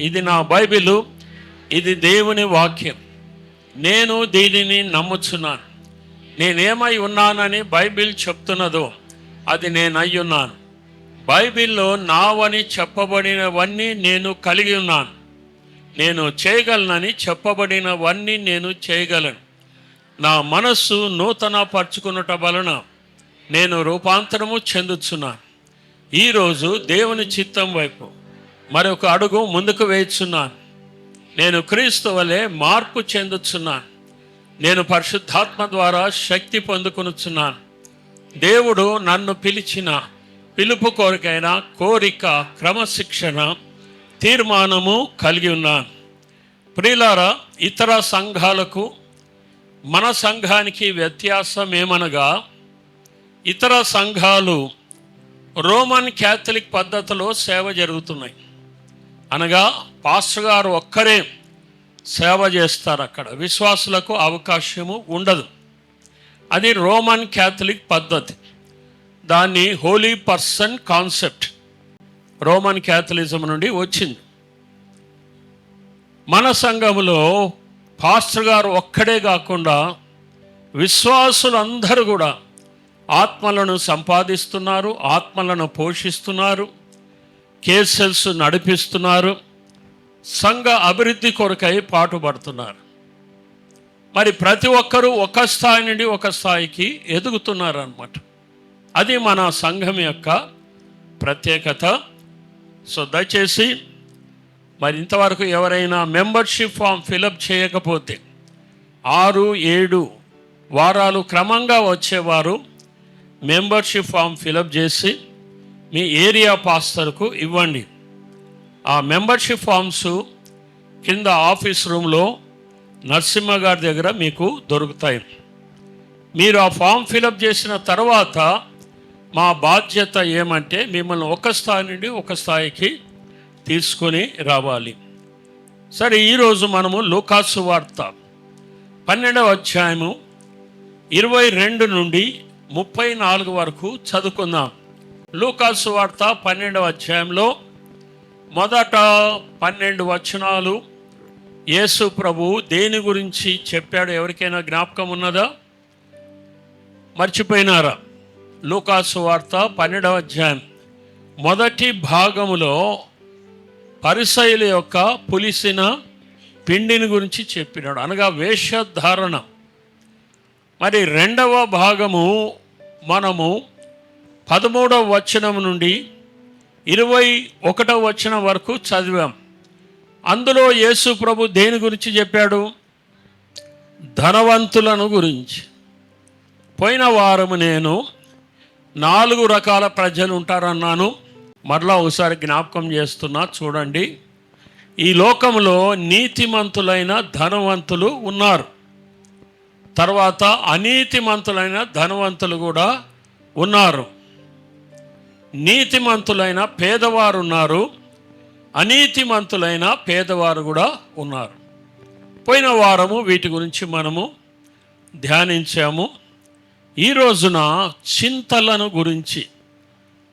ఇది నా బైబిలు, ఇది దేవుని వాక్యం. నేను దీనిని నమ్ముచున్నాను. నేనేమై ఉన్నానని బైబిల్ చెప్తున్నదో అది నేనై ఉన్నాను. బైబిల్లో నావని చెప్పబడినవన్నీ నేను కలిగి ఉన్నాను. నేను చేయగలనని చెప్పబడినవన్నీ నేను చేయగలను. నా మనస్సు నూతన పరుచుకున్నట వలన నేను రూపాంతరము చెందుతున్నాను. ఈరోజు దేవుని చిత్తం వైపు మరొక అడుగు ముందుకు వేస్తున్నాను. నేను క్రీస్తు వలె మార్పు చెందుతున్నాను. నేను పరిశుద్ధాత్మ ద్వారా శక్తి పొందుకొనుచున్నాను. దేవుడు నన్ను పిలిచిన పిలుపు కొరకైన కోరిక, క్రమశిక్షణ, తీర్మానము కలిగి ఉన్నాను. ప్రియులారా, ఇతర సంఘాలకు మన సంఘానికి వ్యత్యాసం ఏమనగా, ఇతర సంఘాలు రోమన్ క్యాథలిక్ పద్ధతిలో సేవ జరుగుతున్నాయి. అనగా పాస్టర్ గారు ఒక్కరే సేవ చేస్తారు. అక్కడ విశ్వాసులకు అవకాశము ఉండదు. అది రోమన్ క్యాథలిక్ పద్ధతి. దాన్ని Holi person concept Roman Catholicism నుండి వచ్చింది. మన సంఘములో పాస్టర్ గారు ఒక్కడే కాకుండా విశ్వాసులందరూ కూడా ఆత్మలను సంపాదిస్తున్నారు, ఆత్మలను పోషిస్తున్నారు, కేసెస్ నడిపిస్తున్నారు, సంఘ అభివృద్ధి కొరకై పాటుపడుతున్నారు. మరి ప్రతి ఒక్కరూ ఒక స్థాయి నుండి ఒక స్థాయికి ఎదుగుతున్నారు అన్నమాట. అది మన సంఘం యొక్క ప్రత్యేకత. సో దయచేసి మరి ఇంతవరకు ఎవరైనా మెంబర్షిప్ ఫామ్ ఫిలప్ చేయకపోతే 6-7 వారాలు క్రమంగా వచ్చేవారు మెంబర్షిప్ ఫామ్ ఫిలప్ చేసి మీ ఏరియా పాస్టర్కు ఇవ్వండి. ఆ మెంబర్షిప్ ఫామ్స్ కింద ఆఫీస్ రూమ్లో నరసింహ గారి దగ్గర మీకు దొరుకుతాయి. మీరు ఆ ఫామ్ ఫిలప్ చేసిన తర్వాత మా బాధ్యత ఏమంటే మిమ్మల్ని ఒక స్థాయి నుండి ఒక స్థాయికి తీసుకొని రావాలి. సరే, ఈరోజు మనము లూకాసు వార్త 12వ అధ్యాయము 22 నుండి 34 వరకు చదువుకుందాం. లూకాసు వార్త 12వ అధ్యాయంలో మొదట 12 వచనాలు యేసు ప్రభు దేని గురించి చెప్పాడు? ఎవరికైనా జ్ఞాపకం ఉన్నదా? మర్చిపోయినారా? లూకాసు వార్త 12వ అధ్యాయం మొదటి భాగములో పరిసయ్యుల యొక్క పులిసిన పిండిని గురించి చెప్పినాడు, అనగా వేషధారణ. మరి 2వ భాగము మనము 13వ వచనం నుండి 21వ వచనం వరకు చదివాం. అందులో యేసు ప్రభు దేని గురించి చెప్పాడు? ధనవంతులను గురించి. పోయిన వారము నేను 4 రకాల ప్రజలు ఉంటారన్నాను. మరలా ఒకసారి జ్ఞాపకం చేస్తున్నా, చూడండి. ఈ లోకంలో నీతిమంతులైన ధనవంతులు ఉన్నారు, తర్వాత అనీతిమంతులైన ధనవంతులు కూడా ఉన్నారు. నీతిమంతులైన పేదవారు ఉన్నారు, అనీతిమంతులైన పేదవారు కూడా ఉన్నారు. పోయిన వారము వీటి గురించి మనము ధ్యానించాము. ఈ రోజున చింతలను గురించి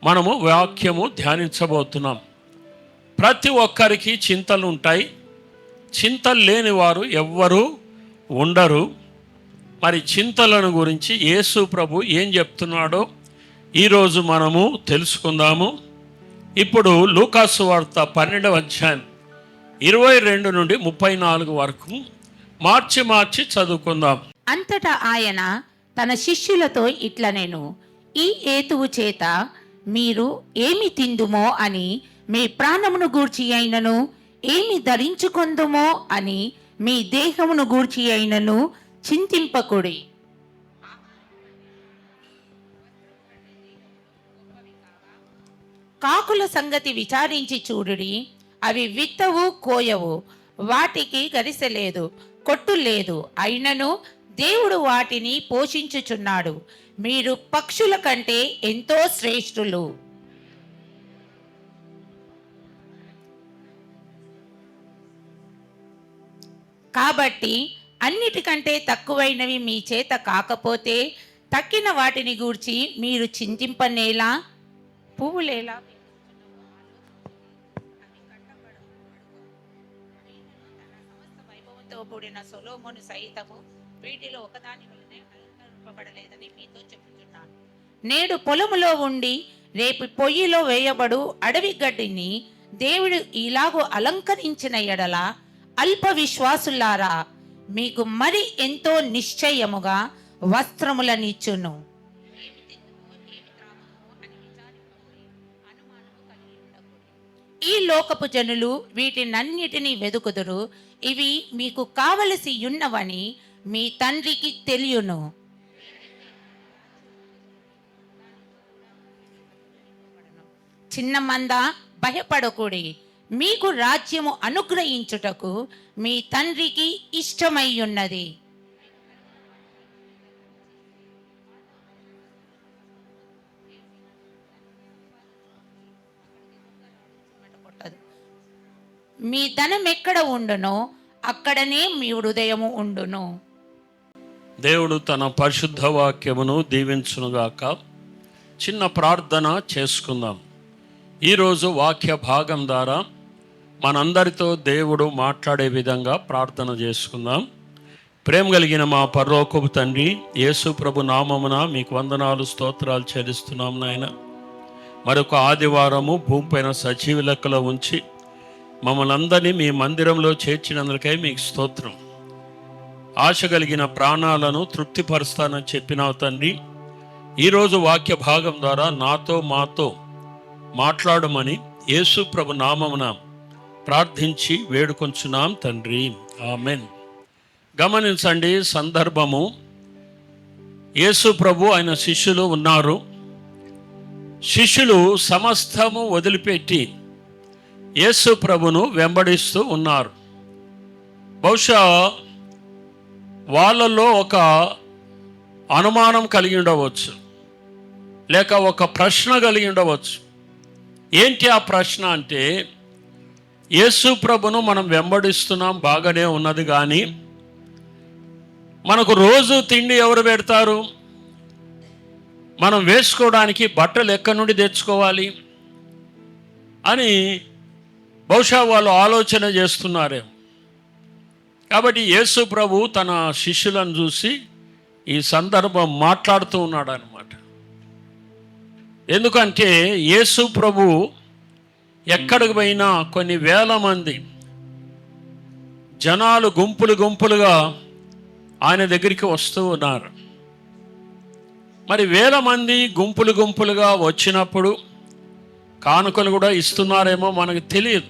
మనము వాక్యము ధ్యానించబోతున్నాం. ప్రతి ఒక్కరికి చింతలు ఉంటాయి. చింతలు లేని వారు ఎవ్వరూ ఉండరు. మరి చింతలను గురించి యేసు ప్రభు ఏం చెప్తున్నాడో ఈరోజు మనము తెలుసుకుందాము. ఇప్పుడు లూకాసు వార్త 12వ అధ్యాయం 22 నుండి 34 వరకు మార్చి చదువుకుందాం. అంతటా ఆయన తన శిష్యులతో ఇట్లనెను, ఈ హేతువు చేత మీరు ఏమి తిందుమో అని మీ ప్రాణమును గూర్చి అయినను, ఏమి ధరించుకొందుమో అని మీ దేహమును గూర్చి అయినను చింతింపకుడి. కాకుల సంగతి విచారించి చూడుడి, అవి విత్తవు, కోయవు, వాటికి గరిసె లేదు, కొట్టు లేదు, అయినను దేవుడు వాటిని పోషించుచున్నాడు. మీరు పక్షుల కంటే ఎంతో శ్రేష్ఠులు. కాబట్టి అన్నిటికంటే తక్కువైనవి మీ చేత కాకపోతే తక్కిన వాటిని గూర్చి మీరు చింతింపనేలా? పువ్వులేలా జ్ఞానముతో కూడిన సొలొమోను సైతము వీటిలో ఒకదాని వలనే అలంకరింపబడలేదని మీతో చెప్పుచున్నాను. నేడు పొలములో ఉండి రేపు పొయ్యిలో వేయబడు అడవి గడ్డిని దేవుడు ఇలాగూ అలంకరించిన ఎడల అల్ప విశ్వాసులారా, మీకు మరి ఎంతో నిశ్చయముగా వస్త్రములనిచ్చును. ఈ లోకపు జనులు వీటినన్నిటినీ వెదుకుదురు, ఇవి మీకు కావలసి ఉన్నవని మీ తండ్రికి తెలియను. చిన్న మంద, భయపడకుడి, మీకు రాజ్యము అనుగ్రహించుటకు మీ తండ్రికి ఇష్టమై ఉన్నది. మీ ధనం ఎక్కడ ఉండునో అక్కడనే మీ హృదయము ఉండును. దేవుడు తన పరిశుద్ధ వాక్యమును దీవించునుగాక. చిన్న ప్రార్థన చేసుకుందాం. ఈరోజు వాక్య భాగం ద్వారా మనందరితో దేవుడు మాట్లాడే విధంగా ప్రార్థన చేసుకుందాం. ప్రేమ కలిగిన మా పరలోకపు తండ్రి, యేసు ప్రభు నామమున మీకు వందనాలు, స్తోత్రాలు చెల్లిస్తున్నాం నాయన. మరొక ఆదివారము భూమిపైన సజీవ లెక్కలో ఉంచి మమ్మల్ని అందరినీ మీ మందిరంలో చేర్చినందుకై మీకు స్తోత్రం. ఆశ కలిగిన ప్రాణాలను తృప్తిపరుస్తానని చెప్పినావు తండ్రి. ఈరోజు వాక్య భాగం ద్వారా నాతో మాతో మాట్లాడమని యేసు ప్రభు నామమున ప్రార్థించి వేడుకొంచున్నాం తండ్రి, ఆమెన్. గమనించండి సందర్భము. యేసు ప్రభు ఆయన శిష్యులు ఉన్నారు. శిష్యులు సమస్తము వదిలిపెట్టి యేసు ప్రభును వెంబడిస్తూ ఉన్నారు. బహుశా వాళ్ళల్లో ఒక అనుమానం కలిగి ఉండవచ్చు, లేక ఒక ప్రశ్న కలిగి ఉండవచ్చు. ఏంటి ఆ ప్రశ్న అంటే, యేసు ప్రభును మనం వెంబడిస్తున్నాం, బాగానే ఉన్నది, కానీ మనకు రోజు తిండి ఎవరు పెడతారు? మనం వేసుకోవడానికి బట్టలు ఎక్కడి నుండి తెచ్చుకోవాలి అని బహుశా వాళ్ళు ఆలోచన చేస్తున్నారేమో. కాబట్టి యేసు ప్రభు తన శిష్యులను చూసి ఈ సందర్భం మాట్లాడుతూ ఉన్నాడు అన్నమాట. ఎందుకంటే యేసు ప్రభు ఎక్కడికి పోయినా కొన్ని వేల మంది జనాలు గుంపులు గుంపులుగా ఆయన దగ్గరికి వస్తూ ఉన్నారు. మరి వేల మంది గుంపులు గుంపులుగా వచ్చినప్పుడు కానుకలు కూడా ఇస్తున్నారేమో మనకు తెలియదు.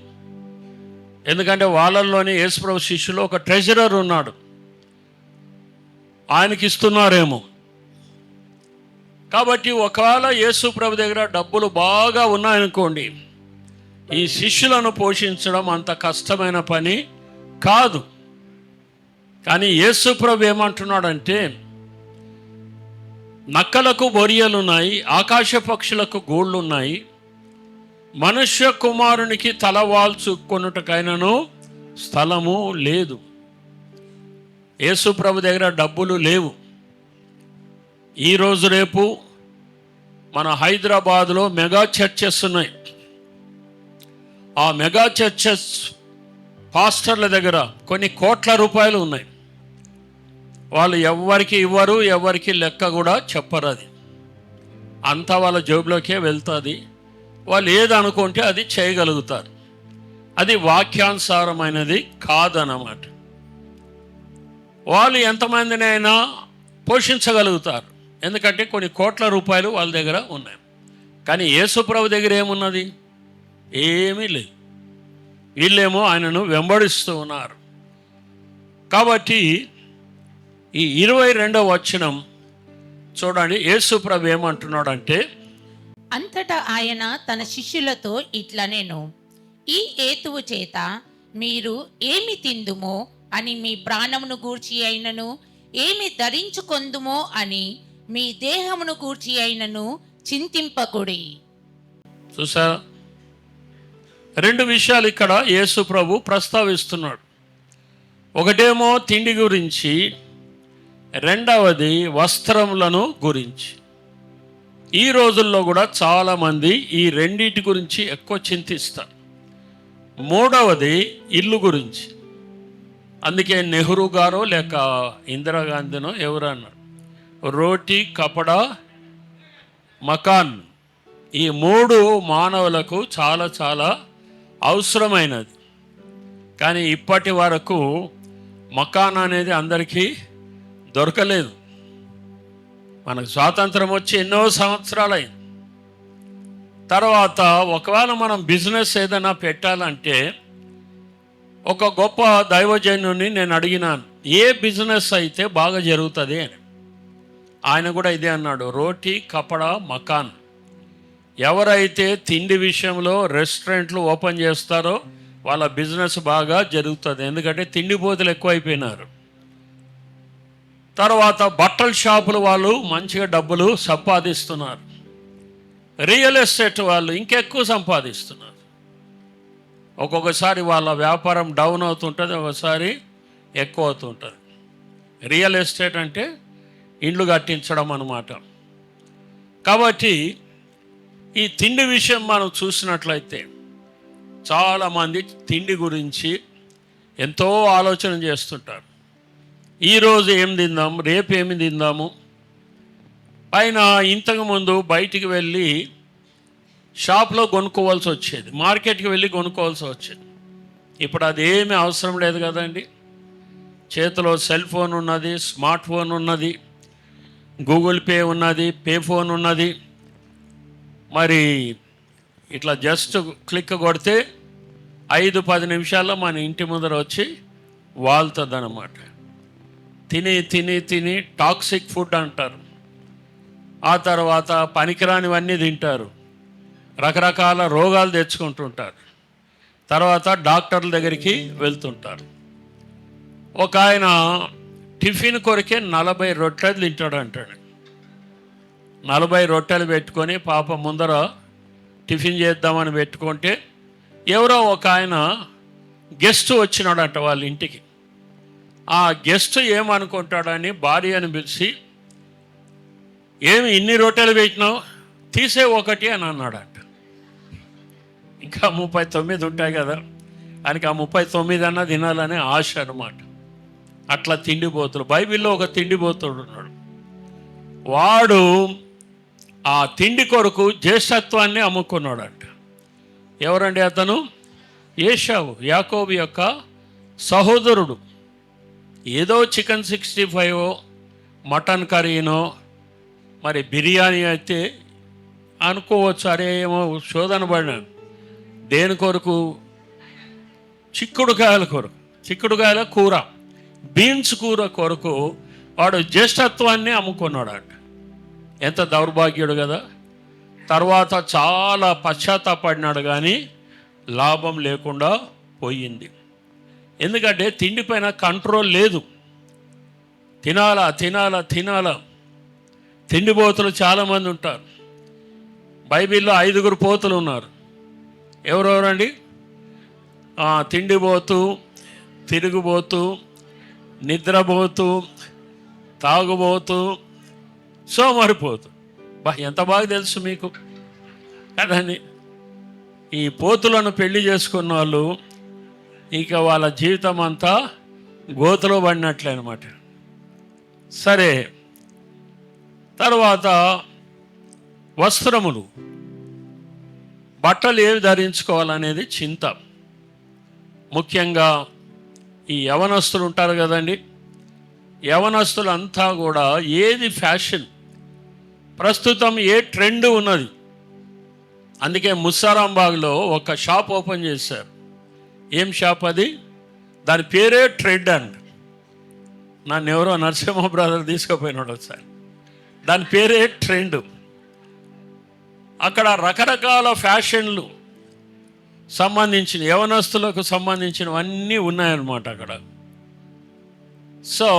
ఎందుకంటే వాళ్ళల్లోనే యేసుప్రభు శిష్యులు ఒక ట్రెజరర్ ఉన్నాడు, ఆయనకి ఇస్తున్నారేమో. కాబట్టి ఒకవేళ యేసుప్రభు దగ్గర డబ్బులు బాగా ఉన్నాయనుకోండి, ఈ శిష్యులను పోషించడం అంత కష్టమైన పని కాదు. కానీ యేసుప్రభు ఏమంటున్నాడంటే, నక్కలకు బొరియలున్నాయి, ఆకాశ పక్షులకు గూళ్ళున్నాయి, మనుష్య కుమారునికి తలవాల్చుకొనుటకైనను స్థలము లేదు. యేసు ప్రభు దగ్గర డబ్బులు లేవు. ఈరోజు రేపు మన హైదరాబాద్లో మెగా చర్చెస్ ఉన్నాయి. ఆ మెగా చర్చెస్ పాస్టర్ల దగ్గర కొన్ని కోట్ల రూపాయలు ఉన్నాయి. వాళ్ళు ఎవరికి ఇవ్వరు, ఎవరికి లెక్క కూడా చెప్పరు. అది అంతా వాళ్ళ జేబులోకే వెళ్తుంది. వాళ్ళు ఏదనుకుంటే అది చేయగలుగుతారు. అది వాక్యానుసారమైనది కాదన్నమాట. వాళ్ళు ఎంతమందినైనా పోషించగలుగుతారు, ఎందుకంటే కొన్ని కోట్ల రూపాయలు వాళ్ళ దగ్గర ఉన్నాయి. కానీ యేసు ప్రభు దగ్గర ఏమున్నది? ఏమీ లేదు. వీళ్ళేమో ఆయనను వెంబడిస్తూ ఉన్నారు. కాబట్టి ఈ 22వ వచనం చూడండి. యేసు ప్రభు ఏమంటున్నాడంటే, అంతటా ఆయన తన శిష్యులతో ఇట్లనెను, ఈ హేతువు చేత మీరు ఏమి తిందుమో అని మీ ప్రాణమును గూర్చి అయినను, ఏమి ధరించుకొందుమో అని మీ దేహమును గూర్చి అయినను చింతింపకుడి. చూసారా, 2 విషయాలు ఇక్కడ యేసు ప్రభు ప్రస్తావిస్తున్నాడు. ఒకటేమో తిండి గురించి, రెండవది వస్త్రములను గురించి. ఈ రోజుల్లో కూడా చాలామంది ఈ రెండింటి గురించి ఎక్కువ చింతిస్తారు. మూడవది ఇల్లు గురించి. అందుకే నెహ్రూ గారో లేక ఇందిరాగాంధీనో ఎవరు అన్నారు, రోటీ కపడా మకాన్, ఈ మూడు మానవులకు చాలా చాలా అవసరమైనది. కానీ ఇప్పటి వరకు మకాన్ అనేది అందరికీ దొరకలేదు. మనకు స్వాతంత్రం వచ్చి ఎన్నో సంవత్సరాలైంది. తర్వాత ఒకవేళ మనం బిజినెస్ ఏదైనా పెట్టాలంటే ఒక గొప్ప దైవజనుని నేను అడిగినాను, ఏ బిజినెస్ అయితే బాగా జరుగుతుంది అని. ఆయన కూడా ఇదే అన్నాడు, రోటీ కపడా మకాన్. ఎవరైతే తిండి విషయంలో రెస్టారెంట్లు ఓపెన్ చేస్తారో వాళ్ళ బిజినెస్ బాగా జరుగుతుంది. ఎందుకంటే తిండిపోతులు ఎక్కువైపోయినారు. తర్వాత బట్టల షాపులు వాళ్ళు మంచిగా డబ్బులు సంపాదిస్తున్నారు. రియల్ ఎస్టేట్ వాళ్ళు ఇంకెక్కువ సంపాదిస్తున్నారు. ఒక్కొక్కసారి వాళ్ళ వ్యాపారం డౌన్ అవుతుంటుంది, ఒకసారి ఎక్కువ అవుతుంటుంది. రియల్ ఎస్టేట్ అంటే ఇండ్లు కట్టించడం అన్నమాట. కాబట్టి ఈ తిండి విషయం మనం చూసినట్లయితే చాలామంది తిండి గురించి ఎంతో ఆలోచన చేస్తుంటారు. ఈరోజు ఏం తిందాం, రేపు ఏమి తిందాము. పైన ఇంతకుముందు బయటికి వెళ్ళి షాప్లో కొనుక్కోవాల్సి వచ్చేది, మార్కెట్కి వెళ్ళి కొనుక్కోవాల్సి వచ్చేది. ఇప్పుడు అదేమీ అవసరం లేదు కదండి. చేతిలో సెల్ ఫోన్ ఉన్నది, స్మార్ట్ ఫోన్ ఉన్నది, గూగుల్ పే ఉన్నది, పే ఫోన్ ఉన్నది. మరి ఇట్లా జస్ట్ క్లిక్ కొడితే 5-10 నిమిషాల్లో మన ఇంటి ముందర వచ్చి వాళ్తుంది అన్నమాట. తిని తిని తిని టాక్సిక్ ఫుడ్ అంటారు. ఆ తర్వాత పనికిరానివన్నీ తింటారు, రకరకాల రోగాలు తెచ్చుకుంటుంటారు. తర్వాత డాక్టర్ల దగ్గరికి వెళ్తుంటారు. ఒక ఆయన టిఫిన్ కొరికే 40 రొట్టెలు తింటాడు అంటాడు. 40 రొట్టెలు పెట్టుకొని పాప ముందర టిఫిన్ చేద్దామని పెట్టుకుంటే ఎవరో ఒక ఆయన గెస్ట్ వచ్చినాడంట వాళ్ళ ఇంటికి. ఆ గెస్ట్ ఏమనుకుంటాడని భార్యని పిలిచి, ఏమి ఇన్ని రొట్టెలు పెట్టినావు, తీసే ఒకటి అని అన్నాడంట. ఇంకా 39 ఉంటాయి కదా, ఆయనకి ఆ 39 అన్నా తినాలనే ఆశ అన్నమాట. అట్లా తిండిపోతులు. బైబిల్లో ఒక తిండిపోతుడు ఉన్నాడు. వాడు ఆ తిండి కొరకు జ్యేష్ఠత్వాన్ని అమ్ముకున్నాడంట. ఎవరండి అతను? ఏశావు, యాకోబు యొక్క సహోదరుడు. ఏదో చికెన్ 65 మటన్ కర్రీనో మరి బిర్యానీ అయితే అనుకోవచ్చు, అరే ఏమో శోధన పడినాను. దేని కొరకు? చిక్కుడుకాయల కొరకు, చిక్కుడుకాయల కూర, బీన్స్ కూర కొరకు వాడు జ్యేష్ఠత్వాన్ని అమ్ముకున్నాడంట. ఎంత దౌర్భాగ్యుడు కదా. తర్వాత చాలా పశ్చాత్తాపడినాడు, కానీ లాభం లేకుండా పోయింది. ఎందుకంటే తిండిపైన కంట్రోల్ లేదు. తినాలా తినాలా తినాలా. తిండిపోతులు చాలామంది ఉంటారు. బైబిల్లో 5 పోతులు ఉన్నారు. ఎవరెవరండి? తిండిపోతూ, తిరుగుబోతూ, నిద్రపోతూ, తాగుబోతూ, సోమరిపోతూ. ఎంత బాగా తెలుసు మీకు కదండి. ఈ పోతులను పెళ్లి చేసుకున్న వాళ్ళు ఇక వాళ్ళ జీవితం అంతా గోతులో పడినట్లే అనమాట. సరే, తర్వాత వస్త్రములు, బట్టలు ఏవి ధరించుకోవాలనేది చింత. ముఖ్యంగా ఈ యవనస్తులు ఉంటారు కదండి. యవనస్తులంతా కూడా ఏది ఫ్యాషన్, ప్రస్తుతం ఏ ట్రెండ్ ఉన్నది. అందుకే ముస్సారాంబాగ్లో ఒక షాప్ ఓపెన్ చేశారు. ఏం షాప్ అది? దాని పేరే ట్రెండ్ అండ్. నన్ను ఎవరో నరసింహ బ్రదర్ తీసుకుపోయినాడు ఒకసారి. దాని పేరే ట్రెండ్. అక్కడ రకరకాల ఫ్యాషన్లు సంబంధించిన, యవనస్తులకు సంబంధించినవన్నీ ఉన్నాయన్నమాట అక్కడ. సో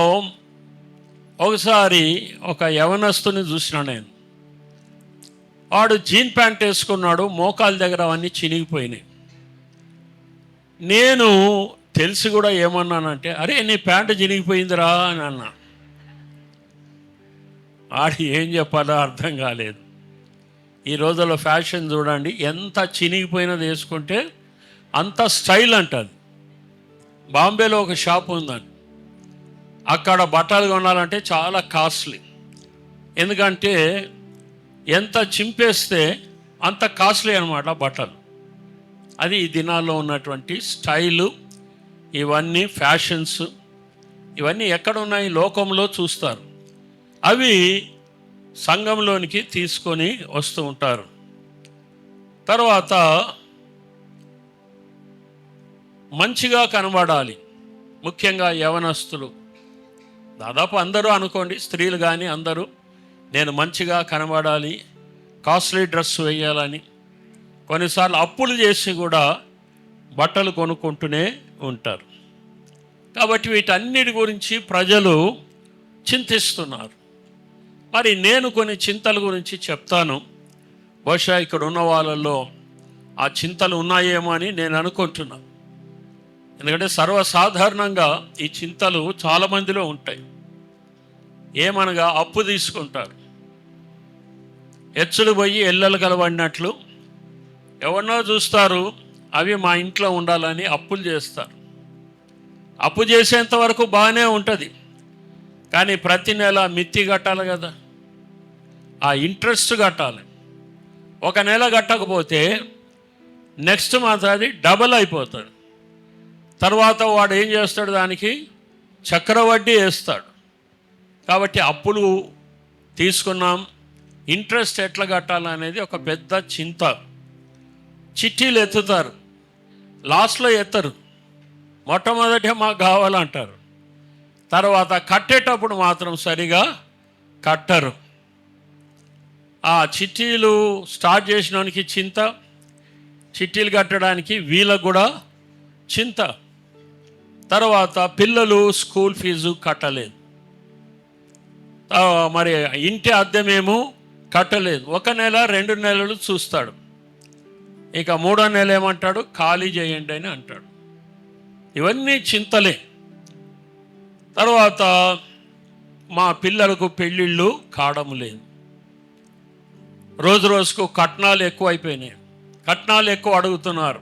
ఒకసారి ఒక యవనస్తుని చూసిన నేను. వాడు జీన్ ప్యాంట్ వేసుకున్నాడు, మోకాల దగ్గర అవన్నీ చినిగిపోయినాయి. నేను తెలిసి కూడా ఏమన్నానంటే, అరే నీ ప్యాంటు చినిగిపోయిందిరా అని అన్నా. ఆడు ఏం చెప్పాలో అర్థం కాలేదు. ఈ రోజుల్లో ఫ్యాషన్ చూడండి, ఎంత చినిగిపోయినది వేసుకుంటే అంత స్టైల్ అంటది. బాంబేలో ఒక షాప్ ఉందండి. అక్కడ బట్టలు కొనాలంటే చాలా కాస్ట్లీ. ఎందుకంటే ఎంత చింపేస్తే అంత కాస్ట్లీ అనమాట బట్టలు. అది ఈ దినాల్లో ఉన్నటువంటి స్టైలు, ఇవన్నీ ఫ్యాషన్స్, ఇవన్నీ ఎక్కడ ఉన్నాయి లోకంలో చూస్తారు. అవి సంఘంలోనికి తీసుకొని వస్తూ ఉంటారు. తర్వాత మంచిగా కనబడాలి, ముఖ్యంగా యవనస్తులు, దాదాపు అందరూ అనుకోండి, స్త్రీలు కానీ అందరూ, నేను మంచిగా కనబడాలి, కాస్ట్లీ డ్రెస్ వేయాలని కొన్నిసార్లు అప్పులు చేసి కూడా బట్టలు కొనుక్కుంటూనే ఉంటారు. కాబట్టి వీటన్నిటి గురించి ప్రజలు చింతిస్తున్నారు. మరి నేను కొన్ని చింతల గురించి చెప్తాను. బహుశా ఇక్కడ ఉన్న వాళ్ళల్లో ఆ చింతలు ఉన్నాయేమో అని నేను అనుకుంటున్నాను. ఎందుకంటే సర్వసాధారణంగా ఈ చింతలు చాలామందిలో ఉంటాయి. ఏమనగా అప్పు తీసుకుంటారు. ఎచ్చులు పోయి ఎల్లలు కలబడినట్లు ఎవరినో చూస్తారు, అవి మా ఇంట్లో ఉండాలని అప్పులు చేస్తారు. అప్పు చేసేంత వరకు బాగానే ఉంటుంది, కానీ ప్రతి నెల మిత్తి కట్టాలి కదా, ఆ ఇంట్రెస్ట్ కట్టాలి. ఒక నెల కట్టకపోతే నెక్స్ట్ మంత్ అది డబల్ అయిపోతుంది. తర్వాత వాడు ఏం చేస్తాడు, దానికి చక్రవడ్డీ వేస్తాడు. కాబట్టి అప్పులు తీసుకున్నాం, ఇంట్రెస్ట్ ఎట్లా కట్టాలనేది ఒక పెద్ద చింత. చిట్టీలు ఎత్తుతారు, లాస్ట్లో ఎత్తరు. మొట్టమొదట మాకు కావాలంటారు, తర్వాత కట్టేటప్పుడు మాత్రం సరిగా కట్టరు. ఆ చిట్టీలు స్టార్ట్ చేసినోనికి చింత, చిట్టీలు కట్టడానికి వీళ్ళకు కూడా చింత. తర్వాత పిల్లలు స్కూల్ ఫీజు కట్టలేదు, మరి ఇంటి అద్దెమేమో కట్టలేదు. ఒక నెల 2 నెలలు చూస్తాడు, ఇక 3వ నెల ఏమంటాడు, ఖాళీ చేయండి అని అంటాడు. ఇవన్నీ చింతలే. తర్వాత మా పిల్లలకు పెళ్ళిళ్ళు కావడం లేదు, రోజు రోజుకు కట్నాలు ఎక్కువ అయిపోయినాయి, కట్నాలు ఎక్కువ అడుగుతున్నారు.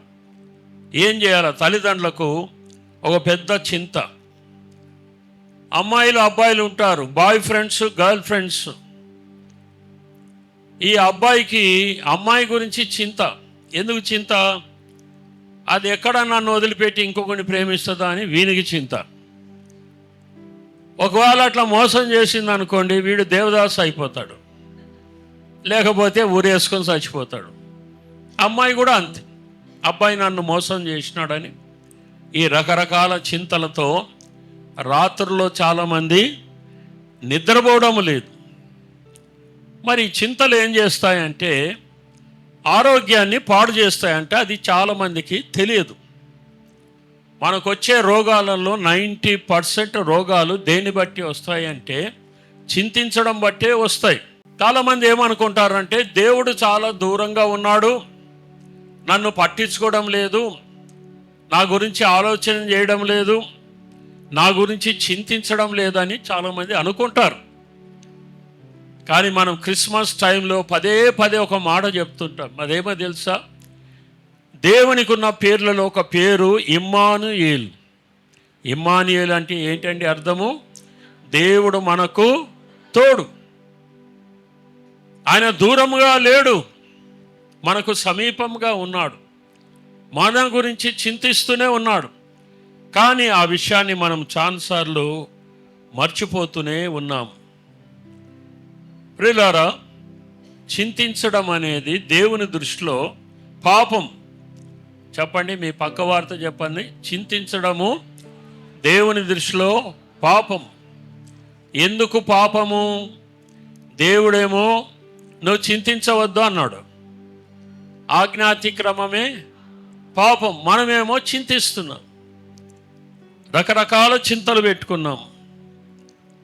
ఏం చేయాలి, తల్లిదండ్రులకు ఒక పెద్ద చింత. అమ్మాయిలు అబ్బాయిలు ఉంటారు, బాయ్ ఫ్రెండ్స్ గర్ల్ ఫ్రెండ్స్. ఈ అబ్బాయికి అమ్మాయి గురించి చింత. ఎందుకు చింత, అది ఎక్కడ నన్ను వదిలిపెట్టి ఇంకొకరిని ప్రేమిస్తుందా అని వీనికి చింత. ఒకవేళ అట్లా మోసం చేసింది అనుకోండి, వీడు దేవదాసు అయిపోతాడు, లేకపోతే ఊరేసుకొని చచ్చిపోతాడు. అమ్మాయి కూడా అంతే, అబ్బాయి నన్ను మోసం చేసినాడని ఈ రకరకాల చింతలతో రాత్రుల్లో చాలామంది నిద్రపోవడం లేదు. మరి చింతలు ఏం చేస్తాయంటే ఆరోగ్యాన్ని పాడు చేస్తాయంటే అది చాలామందికి తెలియదు. మనకు వచ్చే రోగాలలో 90% రోగాలు దేన్ని బట్టి వస్తాయంటే చింతించడం బట్టే వస్తాయి. చాలామంది ఏమనుకుంటారంటే దేవుడు చాలా దూరంగా ఉన్నాడు, నన్ను పట్టించుకోవడం లేదు, నా గురించి ఆలోచన చేయడం లేదు, నా గురించి చింతించడం లేదని చాలామంది అనుకుంటారు. కానీ మనం క్రిస్మస్ టైంలో పదే ఒక మాట చెప్తుంటాం. అదేమో తెలుసా, దేవునికి ఉన్న పేర్లలో ఒక పేరు ఇమ్మానుయేల్. ఇమ్మానుయేల్ అంటే ఏంటండి అర్థము, దేవుడు మనకు తోడు. ఆయన దూరంగా లేడు, మనకు సమీపంగా ఉన్నాడు, మన గురించి చింతిస్తూనే ఉన్నాడు. కానీ ఆ విషయాన్ని మనం చాలాసార్లు మర్చిపోతూనే ఉన్నాం. ప్రియులారా, చింతించడం అనేది దేవుని దృష్టిలో పాపం. చెప్పండి, మీ పక్క వారితో చెప్పండి, చింతించడము దేవుని దృష్టిలో పాపం. ఎందుకు పాపము, దేవుడేమో నువ్వు చింతించవద్దు అన్నాడు, ఆజ్ఞాతిక్రమమే పాపం. మనమేమో చింతిస్తున్నాం, రకరకాల చింతలు పెట్టుకున్నాం.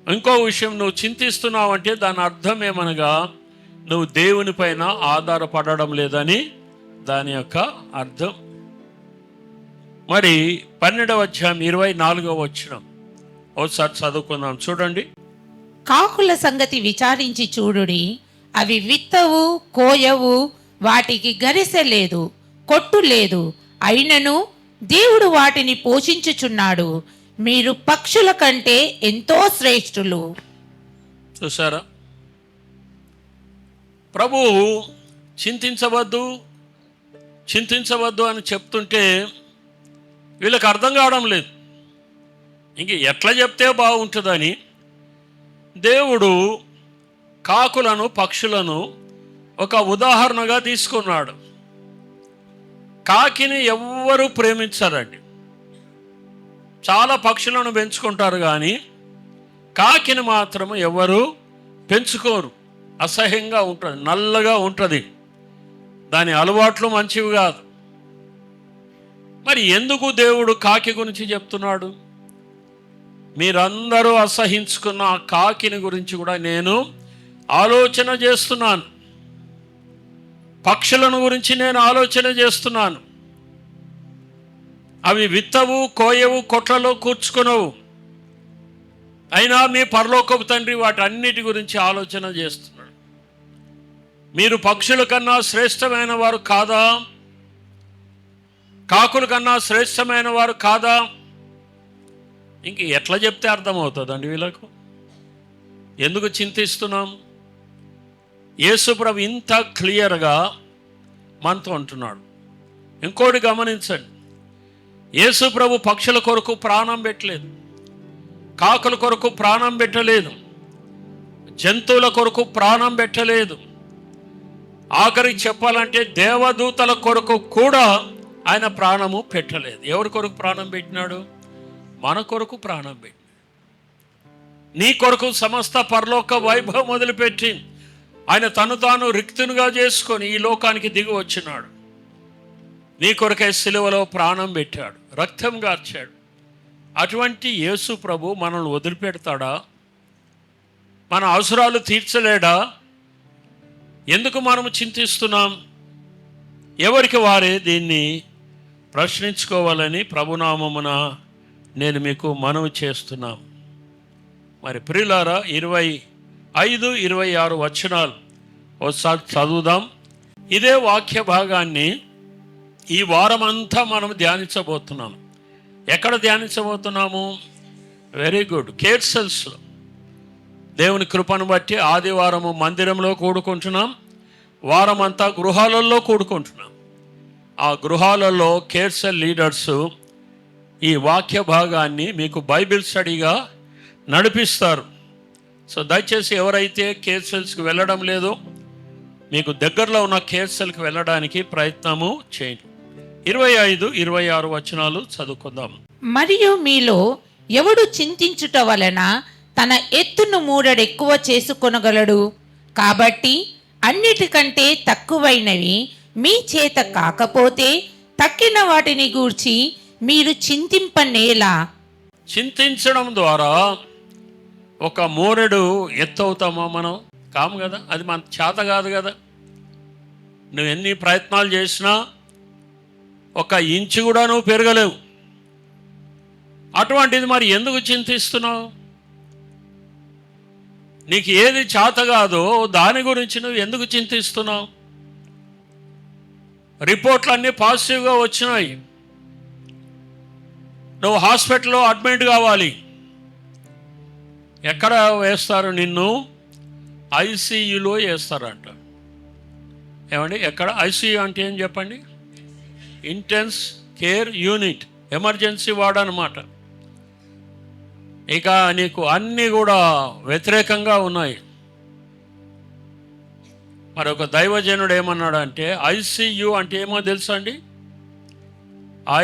ఇంకో విషయం, నువ్వు చింతిస్తున్నావు అంటే దాని అర్థం ఏమనగా నువ్వు దేవుని పైన ఆధారపడడం లేదని దాని యొక్క అర్థం. మరి 12వ అధ్యాయం 24వ వచనం ఒకసారి చదువుకుందాం, చూడండి. కాకుల సంగతి విచారించి చూడుడి, అవి విత్తవు కోయవు, వాటికి గరిసె లేదు, కొట్టు లేదు, అయినను దేవుడు వాటిని పోషించుచున్నాడు. మీరు పక్షుల కంటే ఎంతో శ్రేష్ఠులు. చూసారా, ప్రభువు చింతించవద్దు అని చెప్తుంటే వీళ్ళకి అర్థం కావడం లేదు. ఇంక ఎట్లా చెప్తే బాగుంటుందని దేవుడు కాకులను, పక్షులను ఒక ఉదాహరణగా తీసుకున్నాడు. కాకిని ఎవ్వరూ ప్రేమించరండి. చాలా పక్షులను పెంచుకుంటారు కానీ కాకిని మాత్రం ఎవరు పెంచుకోరు. అసహ్యంగా ఉంటుంది, నల్లగా ఉంటుంది, దాని అలవాట్లు మంచివి కాదు. మరి ఎందుకు దేవుడు కాకి గురించి చెప్తున్నాడు? మీరందరూ అసహించుకున్న ఆ కాకిని గురించి కూడా నేను ఆలోచన చేస్తున్నాను. పక్షులను గురించి నేను ఆలోచన చేస్తున్నాను. అవి విత్తవు, కోయవు, కొట్లలో కూర్చుకునవు, అయినా మీ పరలోకపు తండ్రి వాటన్నిటి గురించి ఆలోచన చేస్తున్నాడు. మీరు పక్షుల కన్నా శ్రేష్టమైన వారు కాదా? కాకుల కన్నా శ్రేష్టమైన వారు కాదా? ఇంక ఎట్లా చెప్తే అర్థమవుతుందండి వీళ్ళకు? ఎందుకు చింతిస్తున్నాం? యేసుప్రభు ఇంత క్లియర్గా మనతో అంటున్నాడు. ఇంకోటి గమనించండి, యేసుప్రభు పక్షుల కొరకు ప్రాణం పెట్టలేదు, కాకుల కొరకు ప్రాణం పెట్టలేదు, జంతువుల కొరకు ప్రాణం పెట్టలేదు. ఆఖరికి చెప్పాలంటే దేవదూతల కొరకు కూడా ఆయన ప్రాణము పెట్టలేదు. ఎవరి కొరకు ప్రాణం పెట్టినాడు? మన కొరకు ప్రాణం పెట్టినాడు. నీ కొరకు సమస్త పరలోక వైభవం మొదలుపెట్టి ఆయన తను తాను రిక్తునిగా చేసుకొని ఈ లోకానికి దిగి వచ్చినాడు. నీ కొరకై సిలువలో ప్రాణం పెట్టాడు, రక్తం గార్చాడు. అటువంటి యేసు ప్రభు మనల్ని వదిలిపెడతాడా? మన అవసరాలు తీర్చలేడా? ఎందుకు మనము చింతిస్తున్నాం? ఎవరికి వారే దీన్ని ప్రశ్నించుకోవాలని ప్రభునామమున నేను మీకు మనవి చేస్తున్నాం. మరి ప్రియులారా, 25, 26 వచనాలు ఒకసారి చదువుదాం. ఇదే వాక్య భాగాన్ని ఈ వారమంతా మనం ధ్యానించబోతున్నాం. ఎక్కడ ధ్యానించబోతున్నాము? Very good, కేర్సెల్స్లో. దేవుని కృపను బట్టి ఆదివారము మందిరంలో కూడుకుంటున్నాం, వారమంతా గృహాలలో కూడుకుంటున్నాం. ఆ గృహాలలో కేర్సెల్ లీడర్సు ఈ వాక్య భాగాన్ని మీకు బైబిల్ స్టడీగా నడిపిస్తారు. సో దయచేసి ఎవరైతే కేర్సెల్స్కి వెళ్ళడం లేదో మీకు దగ్గరలో ఉన్న కేర్సెల్కి వెళ్ళడానికి ప్రయత్నము చేయండి. 25, 26 వచనాలు చదువుకుందాం. మరియు మీలో ఎవడు చింతించుట వలన తన ఎత్తును మూరడెక్కువ చేసుకొనగలడు? కాబట్టి అన్నిటికంటే తక్కువైనవి మీ చేత కాకపోతే తక్కిన వాటిని గూర్చి మీరు చింతింపనేలా? చింతించడం ద్వారా ఒక మోరెడు ఎత్తవుతామా? మనం కాము కదా, అది మన చేత కాదు కదా. నువ్వు ఎన్ని ప్రయత్నాలు చేసినా 1 ఇంచు కూడా నువ్వు పెరగలేవు. అటువంటిది మరి ఎందుకు చింతిస్తున్నావు? నీకు ఏది చేత కాదో దాని గురించి నువ్వు ఎందుకు చింతిస్తున్నావు? రిపోర్ట్లు అన్నీ పాజిటివ్గా వచ్చినాయి. నువ్వు హాస్పిటల్లో అడ్మిట్ కావాలి. ఎక్కడ వేస్తారు నిన్ను? ఐసీయూలో వేస్తారంట. ఏమండి, ఎక్కడ? ఐసీయూ అంటే ఏం చెప్పండి? Intense care unit, emergency ward అన్నమాట. ఇక నీకు అన్నీ కూడా వ్యతిరేకంగా ఉన్నాయి. మరి ఒక దైవజనుడు ఏమన్నాడంటే, ఐసీయూ అంటే ఏమో తెలుసా అండి?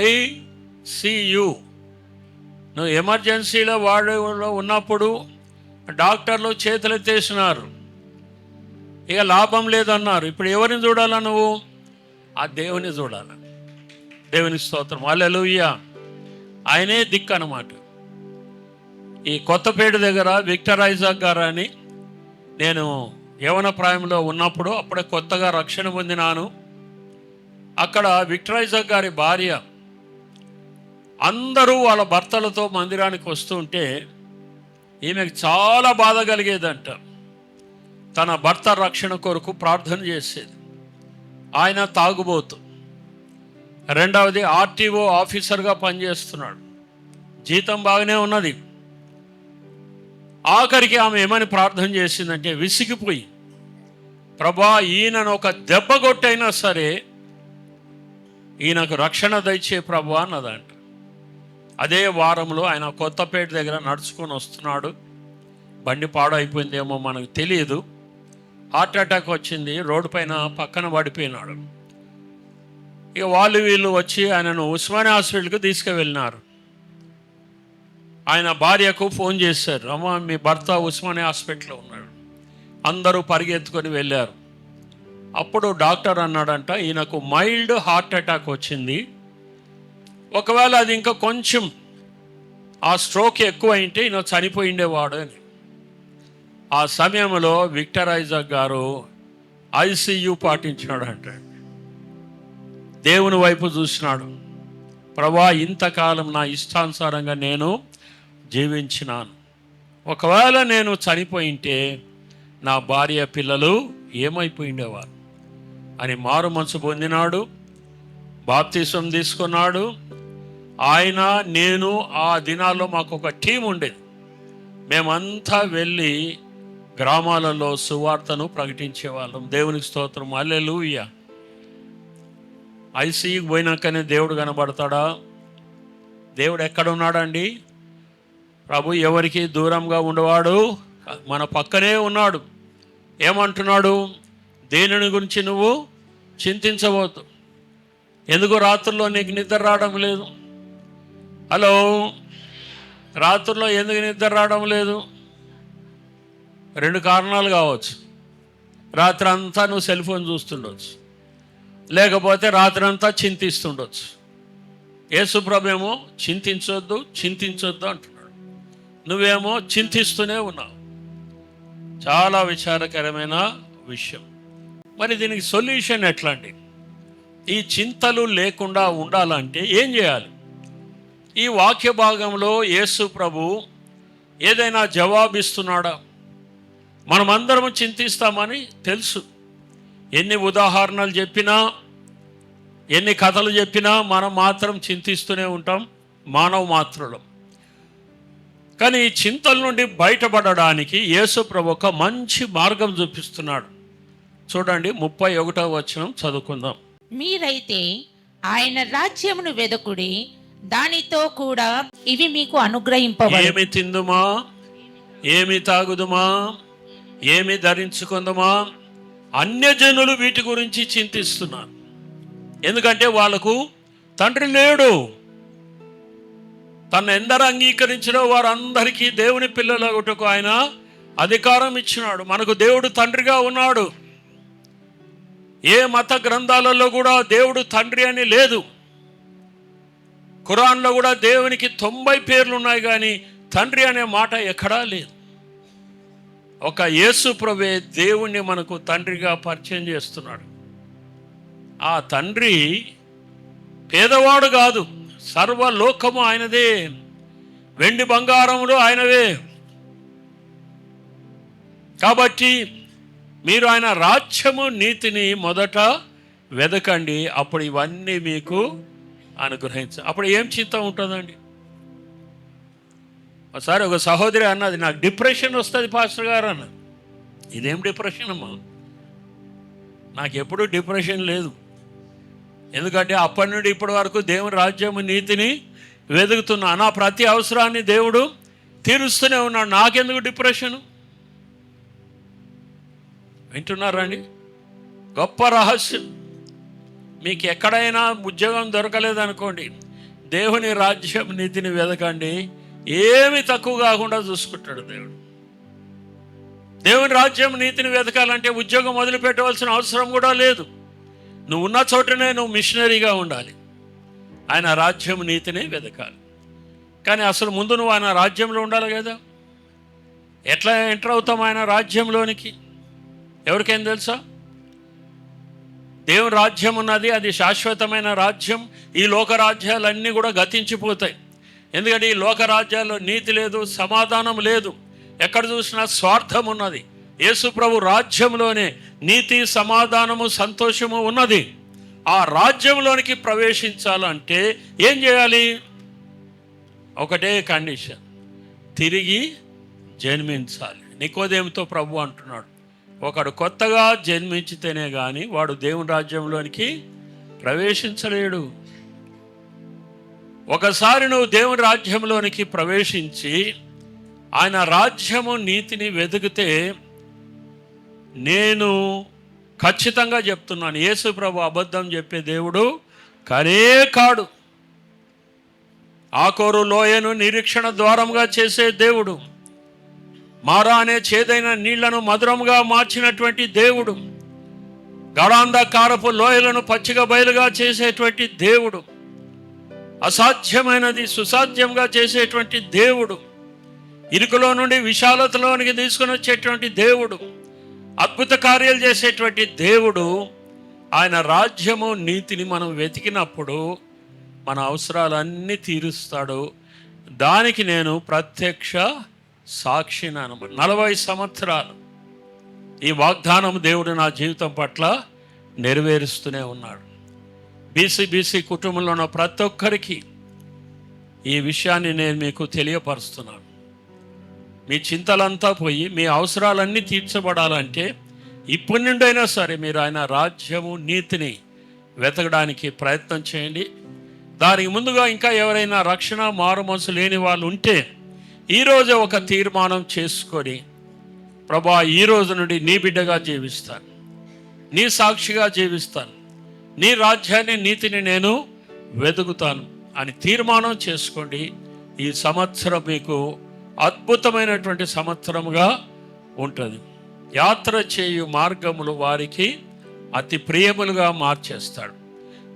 ఐసీయూ, నువ్వు ఎమర్జెన్సీలో వార్డులో ఉన్నప్పుడు డాక్టర్లు చేతులెత్తేసినారు, ఇక లాభం లేదన్నారు. ఇప్పుడు ఎవరిని చూడాలా నువ్వు? ఆ దేవుని చూడాలి. దేవుని స్తోత్రం, హల్లెలూయా. ఆయనే దిక్కు అన్నమాట. ఈ కొత్తపేట దగ్గర విక్టర్ ఐజాక్ గారు అని, నేను యవన ప్రాయంలో ఉన్నప్పుడు అప్పుడే కొత్తగా రక్షణ పొందినాను. అక్కడ విక్టర్ ఐజాక్ గారి భార్య అందరూ వాళ్ళ భర్తలతో మందిరానికి వస్తూ ఉంటే ఈమెకు చాలా బాధ కలిగేదంట. తన భర్త రక్షణ కొరకు ప్రార్థన చేసేది. ఆయన తాగుబోతు. రెండవది ఆర్టీఓ ఆఫీసర్గా పనిచేస్తున్నాడు, జీతం బాగానే ఉన్నది. ఆఖరికి ఆమె ఏమని ప్రార్థన చేసిందంటే, విసిగిపోయి, ప్రభా ఈయనను ఒక దెబ్బ కొట్టైనా సరే ఈయనకు రక్షణ దయచే ప్రభా అన్నదంట. అదే వారంలో ఆయన కొత్తపేట దగ్గర నడుచుకొని వస్తున్నాడు. బండి పాడైపోయిందేమో మనకు తెలియదు. హార్ట్ అటాక్ వచ్చింది, రోడ్డు పైన పక్కన పడిపోయినాడు. ఇక వాళ్ళు వీళ్ళు వచ్చి ఆయనను ఉస్మానియా హాస్పిటల్కి తీసుకువెళ్ళినారు. ఆయన భార్యకు ఫోన్ చేశారు, అమ్మ మీ భర్త ఉస్మానియా హాస్పిటల్లో ఉన్నాడు. అందరూ పరిగెత్తుకొని వెళ్ళారు. అప్పుడు డాక్టర్ అన్నాడంట, ఈయనకు మైల్డ్ హార్ట్ అటాక్ వచ్చింది, ఒకవేళ అది ఇంకా కొంచెం ఆ స్ట్రోక్ ఎక్కువ అయింటే ఈయన చనిపోయిండేవాడు అని. ఆ సమయంలో విక్టర్ ఐజాక్ గారు ఐసీయూ పాటించినాడు అంట. దేవుని వైపు చూసినాడు, ప్రభా ఇంతకాలం నా ఇష్టానుసారంగా నేను జీవించినాను, ఒకవేళ నేను చనిపోయింటే నా భార్య పిల్లలు ఏమైపోయిండేవారు అని మారు మనసు పొందినాడు. బాప్తిసం తీసుకున్నాడు. ఆయన నేను ఆ దినాల్లో మాకు ఒక టీం ఉండేది, మేమంతా వెళ్ళి గ్రామాలలో సువార్తను ప్రకటించేవాళ్ళం. దేవునికి స్తోత్రం, హల్లెలూయా. ఐసీయూకి పోయినాకనే దేవుడు కనబడతాడా? దేవుడు ఎక్కడ ఉన్నాడండి? ప్రభు ఎవరికి దూరంగా ఉండవాడు, మన పక్కనే ఉన్నాడు. ఏమంటున్నాడు? దేనిని గురించి నువ్వు చింతించవద్దు. ఎందుకు రాత్రుల్లో నీకు నిద్ర రావడం లేదు? హలో, రాత్రుల్లో ఎందుకు నిద్ర రావడం లేదు? 2 కారణాలు కావచ్చు. రాత్రి అంతా నువ్వు సెల్ ఫోన్ చూస్తుండొచ్చు, లేకపోతే రాత్రి అంతా చింతిస్తుండొచ్చు. యేసు ప్రభు ఏమో చింతించొద్దు అంటున్నాడు, నువ్వేమో చింతిస్తూనే ఉన్నావు. చాలా విచారకరమైన విషయం. మరి దీనికి సొల్యూషన్ ఎట్లా అండి? ఈ చింతలు లేకుండా ఉండాలంటే ఏం చేయాలి? ఈ వాక్య భాగంలో యేసు ప్రభు ఏదైనా జవాబిస్తున్నాడా? మనమందరం చింతిస్తామని తెలుసు. ఎన్ని ఉదాహరణలు చెప్పినా, ఎన్ని కథలు చెప్పినా మనం మాత్రం చింతిస్తూనే ఉంటాం, మానవ మాత్రులం. కానీ ఈ చింతల నుండి బయటపడడానికి యేసు ప్రభు ఒక మంచి మార్గం చూపిస్తున్నాడు. చూడండి, 31వ వచనం చదువుకుందాం. మీరైతే ఆయన రాజ్యమును వెదకుడి, దానితో కూడా ఇవి మీకు అనుగ్రహింపబడును. ఏమి తిందుమా, ఏమి తాగుదుమా, ఏమి ధరించుకుందామా, అన్యజనులు వీటి గురించి చింతిస్తున్నారు. ఎందుకంటే వాళ్ళకు తండ్రి లేడు. తను ఎందరు అంగీకరించినో వారందరికీ దేవుని పిల్లలగుటకు ఆయన అధికారం ఇచ్చినాడు. మనకు దేవుడు తండ్రిగా ఉన్నాడు. ఏ మత గ్రంథాలలో కూడా దేవుడు తండ్రి అని లేదు. ఖురాన్లో కూడా దేవునికి 90 పేర్లు ఉన్నాయి, కానీ తండ్రి అనే మాట ఎక్కడా లేదు. ఒక యేసు ప్రభువే దేవుణ్ణి మనకు తండ్రిగా పరిచయం చేస్తున్నాడు. ఆ తండ్రి పేదవాడు కాదు, సర్వలోకము ఆయనదే, వెండి బంగారములు ఆయనవే. కాబట్టి మీరు ఆయన రాజ్యము నీతిని మొదట వెదకండి, అప్పుడు ఇవన్నీ మీకు అప్పుడు ఏం చింత ఉంటుందండి? ఒకసారి ఒక సహోదరి అన్నది, నాకు డిప్రెషన్ వస్తుంది పాస్టర్ గారు అన్నది. ఇదేం డిప్రెషన్ అమ్మా? నాకు ఎప్పుడూ డిప్రెషన్ లేదు. ఎందుకంటే అప్పటి నుండి ఇప్పటి వరకు దేవుని రాజ్యము నీతిని వెతుకుతున్నా, నా ప్రతి అవసరాన్ని దేవుడు తీరుస్తూనే ఉన్నాడు. నాకెందుకు డిప్రెషను? వింటున్నారండి? గొప్ప రహస్యం. మీకు ఎక్కడైనా ఉద్యోగం దొరకలేదనుకోండి, దేవుని రాజ్యం నీతిని వెదకండి, ఏమి తక్కువ కాకుండా చూసుకుంటాడు దేవుడు. దేవుని రాజ్యం నీతిని వెతకాలంటే ఉద్యోగం వదిలిపెట్టవలసిన అవసరం కూడా లేదు. నువ్వు ఉన్న చోటనే నువ్వు మిషనరీగా ఉండాలి. ఆయన రాజ్యం నీతిని వెతకాలి. కానీ అసలు ముందు నువ్వు ఆయన రాజ్యంలో ఉండాలి కదా. ఎట్లా ఎంటర్ అవుతాం ఆయన రాజ్యంలోనికి? ఎవరికేం తెలుసా? దేవుని రాజ్యం ఉన్నది, అది శాశ్వతమైన రాజ్యం. ఈ లోక రాజ్యాలన్నీ కూడా గతించిపోతాయి. ఎందుకంటే ఈ లోక రాజ్యాల్లో నీతి లేదు, సమాధానం లేదు, ఎక్కడ చూసినా స్వార్థం ఉన్నది. యేసు ప్రభు రాజ్యంలోనే నీతి, సమాధానము, సంతోషము ఉన్నది. ఆ రాజ్యంలోనికి ప్రవేశించాలంటే ఏం చేయాలి? ఒకటే కండిషన్, తిరిగి జన్మించాలి. నికోదేముతో ప్రభు అంటున్నాడు, ఒకడు కొత్తగా జన్మించితేనే కానీ వాడు దేవుని రాజ్యంలోనికి ప్రవేశించలేడు. ఒకసారి నువ్వు దేవుని రాజ్యంలోనికి ప్రవేశించి ఆయన రాజ్యము నీతిని వెతికితే, నేను ఖచ్చితంగా చెప్తున్నాను, యేసు ప్రభు అబద్ధం చెప్పే దేవుడు కానే కాడు. ఆకోరు లోయను నిరీక్షణ ద్వారంగా చేసే దేవుడు, మారా అనే చేదైన నీళ్లను మధురంగా మార్చినటువంటి దేవుడు, గాఢాంధకారపు లోయలను పచ్చిక బయలుగా చేసేటువంటి దేవుడు, అసాధ్యమైనది సుసాధ్యంగా చేసేటువంటి దేవుడు, ఇరుకులో నుండి విశాలతలోనికి తీసుకుని వచ్చేటువంటి దేవుడు, అద్భుత కార్యాలు చేసేటువంటి దేవుడు. ఆయన రాజ్యము నీతిని మనం వెతికినప్పుడు మన అవసరాలన్నీ తీరుస్తాడు. దానికి నేను ప్రత్యక్ష సాక్షిని అనమాట. 40 సంవత్సరాలు ఈ వాగ్దానం దేవుడు నా జీవితం పట్ల నెరవేరుస్తూనే ఉన్నాడు. బీసీ కుటుంబంలో ఉన్న ప్రతి ఒక్కరికి ఈ విషయాన్ని నేను మీకు తెలియపరుస్తున్నాను. మీ చింతలంతా పోయి మీ అవసరాలన్నీ తీర్చబడాలంటే ఇప్పటి నుండైనా సరే మీరు ఆయన రాజ్యము నీతిని వెతకడానికి ప్రయత్నం చేయండి. దానికి ముందుగా ఇంకా ఎవరైనా రక్షణ మారుమనసు లేని వాళ్ళు ఉంటే ఈరోజే ఒక తీర్మానం చేసుకొని, ప్రభా ఈ రోజు నుండి నీ బిడ్డగా జీవిస్తాను, నీ సాక్షిగా జీవిస్తాను, నీ రాజ్యాన్ని నీతిని నేను వెతుకుతాను అని తీర్మానం చేసుకోండి. ఈ సంవత్సరం మీకు అద్భుతమైనటువంటి సంవత్సరముగా ఉంటుంది. యాత్ర చేయు మార్గములు వారికి అతి ప్రియములుగా మార్చేస్తాడు.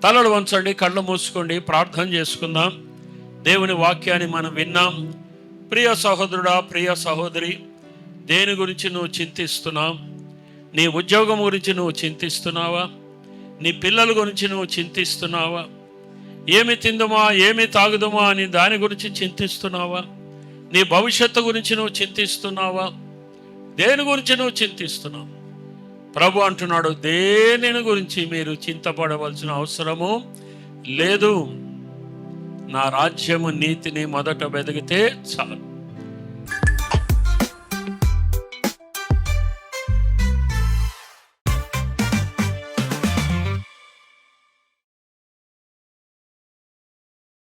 తలలు వంచండి, కళ్ళు మూసుకోండి, ప్రార్థన చేసుకుందాం. దేవుని వాక్యాన్ని మనం విన్నాం. ప్రియ సహోదరుడా, ప్రియ సహోదరి, దేని గురించి నువ్వు చింతిస్తున్నావు? నీ ఉద్యోగం గురించి నువ్వు చింతిస్తున్నావా? నీ పిల్లల గురించి నువ్వు చింతిస్తున్నావా? ఏమి తిందుమా, ఏమి తాగుదుమా అని దాని గురించి చింతిస్తున్నావా? నీ భవిష్యత్తు గురించి నువ్వు చింతిస్తున్నావా? దేని గురించి నువ్వు చింతిస్తున్నావు? ప్రభు అంటున్నాడు, దేనిని గురించి మీరు చింతపడవలసిన అవసరము లేదు. నా రాజ్యము నీతిని మొదట వెతికితే చాలు.